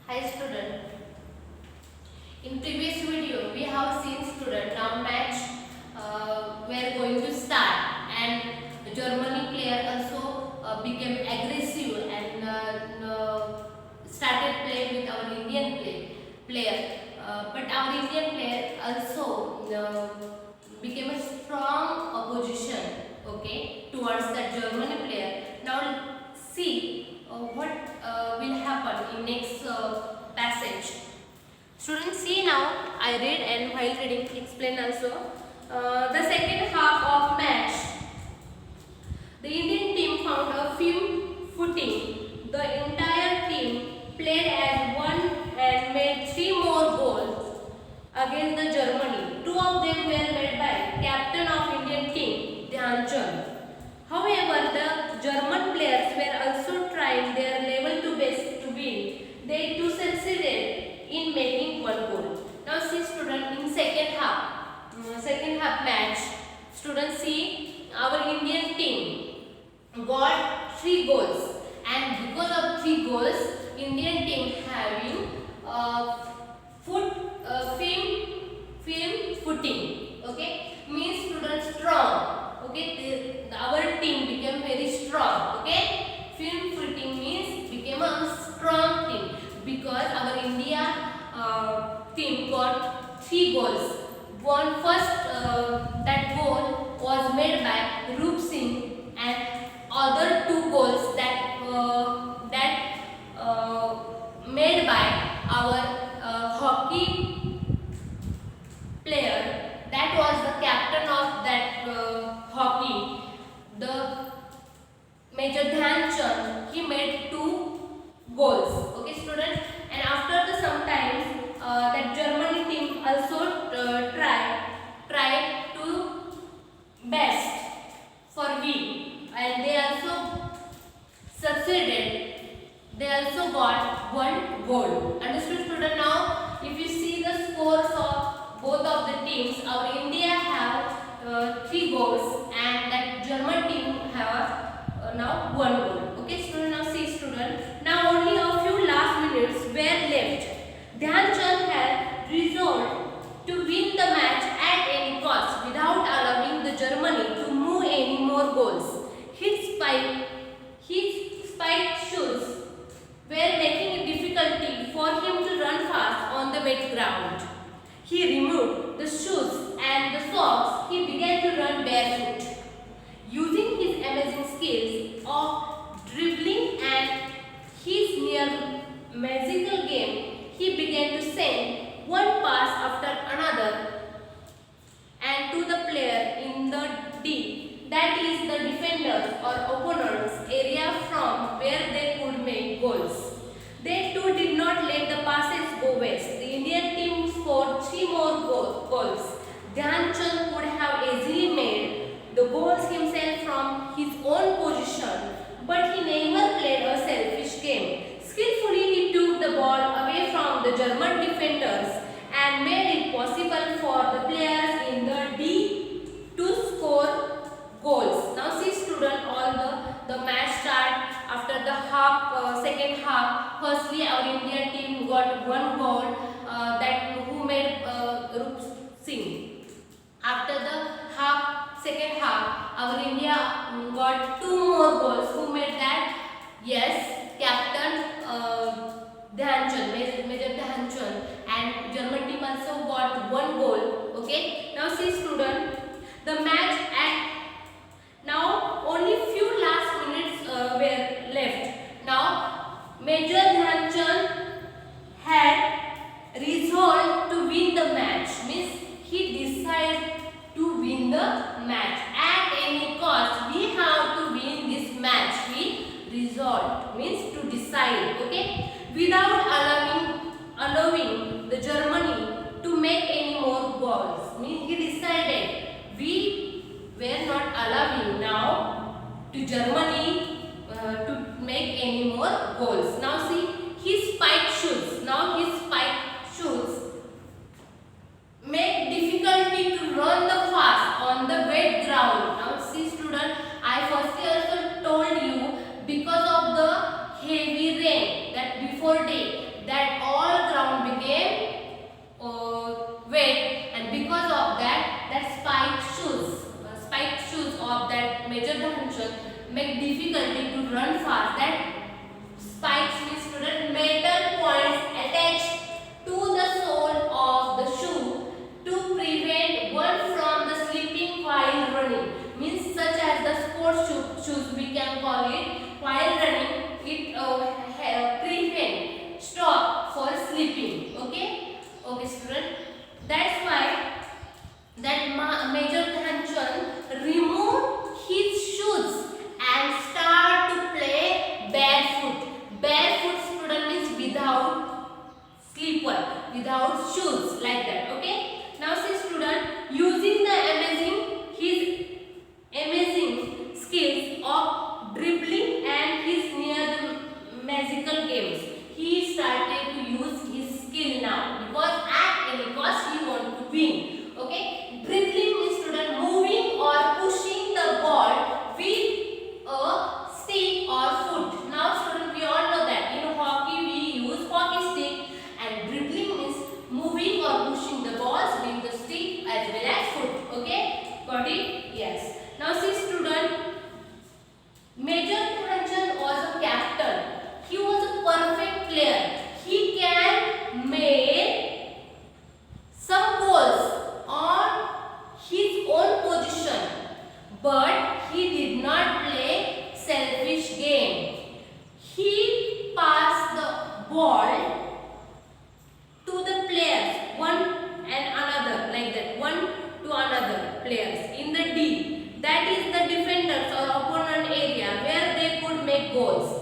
Hi student. In previous video we have seen student now match we are going to start, and the Germany player also became aggressive and started play with our Indian player. But our Indian player also became a strong opposition, okay, towards that Germany player. Now see what will happen in next passage. Students, see now, I read and while reading explain also. The second half of match, the Indian team found a firm footing. The entire team played as one and made 3 more goals against the Germany. 2 of them were made by captain of Indian team, Dhyan Chand. However, the German players were also trying their level to best to win. They too succeeded in making 1 goal. Now see student, in second half match, students, see our Indian team got 3 goals, and because of 3 goals, Indian team having foot firm footing. Okay, means students strong. Okay, our team became very strong. Okay, firm footing means became a strong team because our India team got 3 goals. One first that goal was made by Roop Singh, and other 2 goals made by our hockey player, that was the captain of that hockey, the Major Dhyan Chand. He made 2 goals. Okay, students. And after the sometimes that Germany team also try to best for win, and they also succeeded. They also got 1 goal. Understood, student? Now, if you see the scores of both of the teams, our India have 3 goals, and that German team have now 1 goal. Okay, student. Now see, student. Now only a few last minutes were left. Dhyan Chand had resolved to win the match at any cost without allowing the Germany to move any more goals. His spiked shoes were making it difficulty for him to run fast on the wet ground. He removed the shoes and the socks. He began to run barefoot. Using his amazing skills of dribbling and his near magical game, he began to send one pass after another and to the player in the D, that is the defenders or opponents area from where they could make goals. They too did not let the passes go waste. The Indian team scored 3 more goals. Dhyan Chand could have easily made the goals himself from his own position, but he never played a selfish game. Skillfully he took the ball away from the German defenders and made it possible for the players in the D to score goals. Now see student, all the match start after the second half. Firstly, our Indian team got 1 goal, that who made Roop Singh. After the second half, our India got 2 more goals. Who made that? Yes, captain Dhyan Chand, Major Dhyan Chand, and German team also got 1 goal. Okay. Now see student, the match at now only few last minutes were left. Now Major Dhyan Chand had resolved to win the match. Means he decided to win the match at any cost. We have to win this match. He resolved means to decide. Okay, without allowing the Germany to make any more goals. Means he decided we were not allowing now to Germany to make any more goals. Now see his spiked shoes. Now his spiked shoes make difficulty to run the fast on the wet ground. Now see student, I firstly also told you because of the heavy rain that before day, that make difficulty to run fast. That spikes means student metal points attached to the sole of the shoe to prevent one from the slipping while running. Means such as the sports shoes we can call it. While running, it prevent stop for slipping. Okay, okay, student. That's why that Major Dhyan Chand removed his shoes and start to play barefoot. Barefoot, student, means without slipper, without shoes, like that. Okay. Now see student, using the his amazing skills of dribbling and his near the magical games, he started to use his skill now, because at any cost he want to win. Okay, dribbling means student moving or pushing the ball with a stick or foot. Now student, we all know that in hockey we use hockey stick, and dribbling means moving or pushing the balls with the stick as well as foot. Okay, got it? Yes. Now see student, Major Dhyan Chand was a captain. He was a perfect player. He can make some goals on his own position, but he did not play selfish game. He passed the ball to the players, one and another, like that, one to another players in the D, that is the defenders or opponent area, where they could make goals.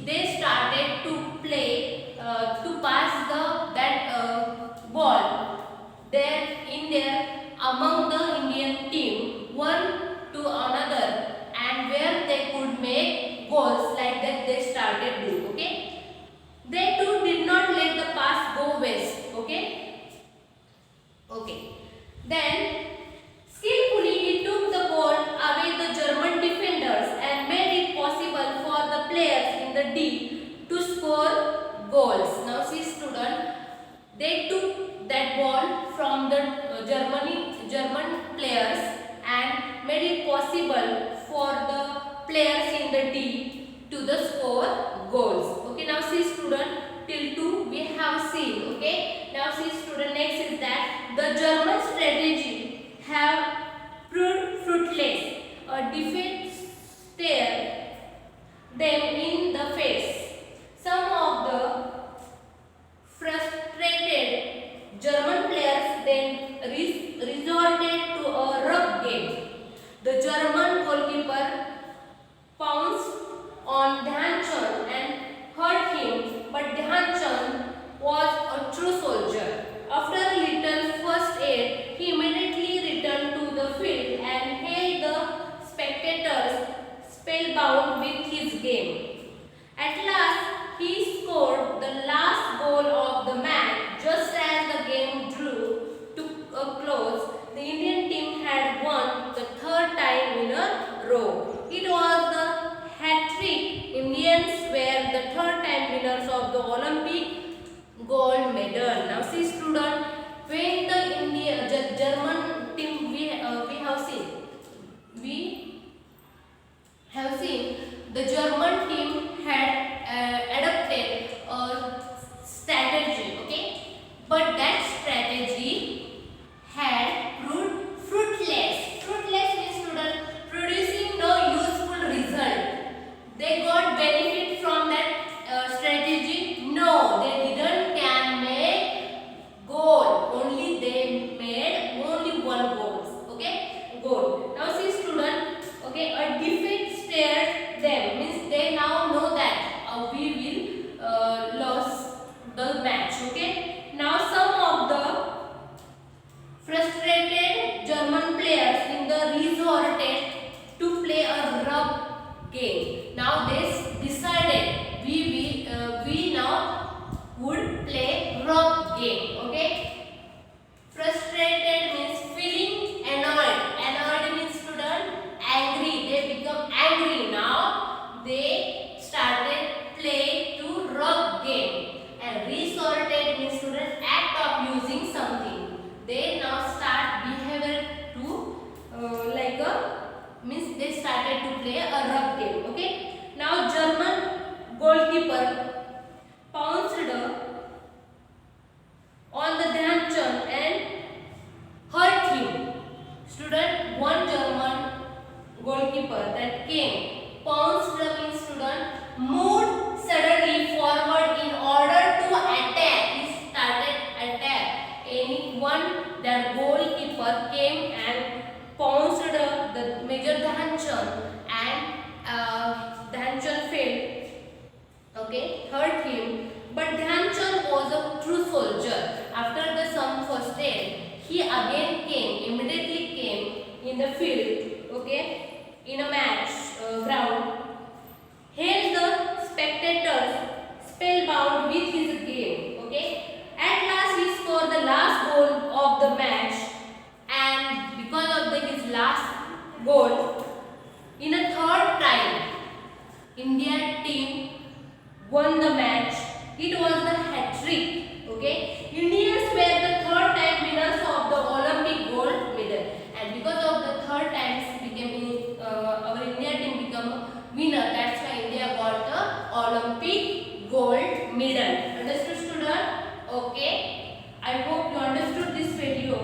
They started to play to pass that ball there in there among the Indian team, one to another, and where they could make goals, like that they started doing. Okay, they too did not let the pass go waste. Okay, okay. Then skillfully he took the ball away the German defenders and made it possible for the players in the D to score goals. Now see student, they took that ball from the German players and made it possible for the players in the D to the score goals. Okay, now see student, till 2 we have seen. Okay, now see student, next is that the German strategy have proved fruitless. A defeat stared them in the face. Some of the frustrated German players then resorted to a rough game. The German goalkeeper pounced on Dhyan Chand and hurt him, but Dhyan Chand was a true soldier. After a little first aid, he immediately returned to the field and held the spectators spellbound with his game. At last, he scored the last goal of the match. Just as the game drew to a close, the Indian team had won the third time in a row. It was the hat-trick. Indians were the third time winners of the Olympic gold medal. Now see student, when the German team we have seen the German team had adopted a strategy. Okay, but that strategy had proved fruitless. Fruitless means student, producing no useful result. They got benefit from that strategy? No, they didn't can make goal. Only they made only one goal. Okay, goal. Now see student. Okay, a defeat stared them, means they now know okay, hurt him. But Dhyan Chand was a true soldier. After the sum first aid, he again immediately came in the field, okay, in a match ground, held the spectators spellbound with his game, okay. At last he scored the last goal of the match, and because of his last goal, in a third time, India team won the match. It was the hat-trick. Okay, Indians were the third time winners of the Olympic gold medal, and because of the third times became our India team become a winner. That's why India got the Olympic gold medal. Understood, student? Okay. I hope you understood this video.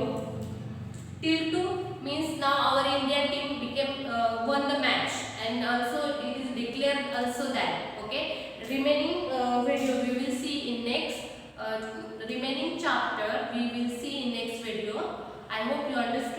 Till 2 means now our Indian team became won the match, and also it is declared also that, okay. Remaining video we will see in next remaining chapter we will see in next video. I hope you understand.